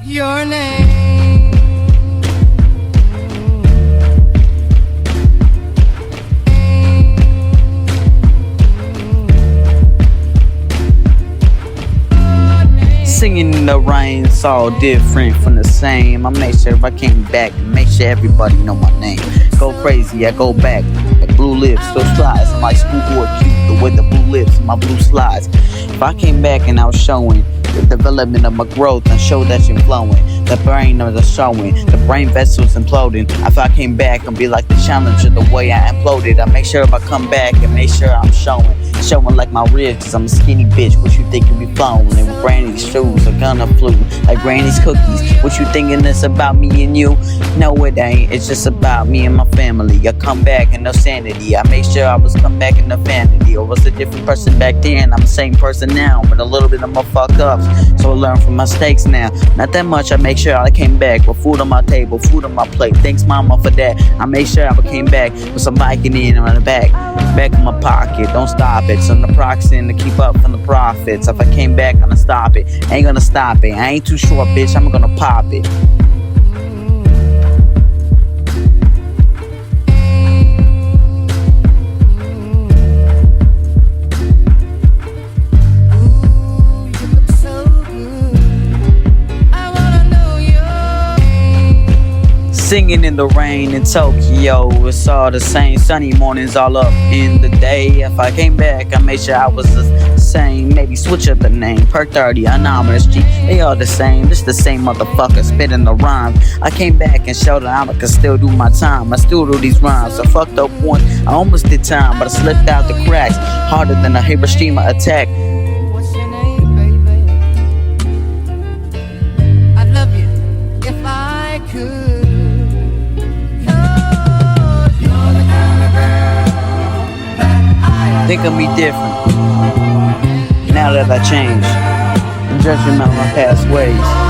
your name. Singing in the rain, it's all different from the same. I make sure if I came back and make sure everybody know my name. Go crazy, I go back. Like blue lips, those slides. I'm like schoolboy cute, the way the blue lips, my blue slides. If I came back and I was showing the development of my growth and show that you're flowing, the brain of the showing, the brain vessels imploding. If I came back and be like the challenger, the way I imploded, I make sure if I come back and make sure I'm showing like my ribs, cause I'm a skinny bitch. What you think you be flowing? And with Granny's shoes, a gunner flew like Granny's cookies. What you thinking it's about me and you? No, it ain't. It's just about me and my family. I come back in no sanity. I make sure I was come back in no vanity. Or was a different person back then. I'm the same person now, but a little bit of my fuck ups. So I learn from my mistakes now. Not that much. I make sure I came back with food on my table, food on my plate. Thanks, mama, for that. I make sure I came back with some Vicodin on the back of my pocket. Don't stop it. So the proxy to keep up from the profits. If I came back, I'm gonna stop it. Ain't gonna stop it. I ain't too short, bitch. I'm gonna pop it. Singing in the rain in Tokyo, it's all the same. Sunny mornings all up in the day. If I came back, I made sure I was the same. Maybe switch up the name. Per 30, anonymous G. They all the same. Just the same motherfucker spitting the rhymes. I came back and showed that I could still do my time. I still do these rhymes. I fucked up once. I almost did time, but I slipped out the cracks. Harder than a Hiroshima attack. What's your name, baby? I'd love you if I could. Think of me different now that I changed. I'm judging about my past ways.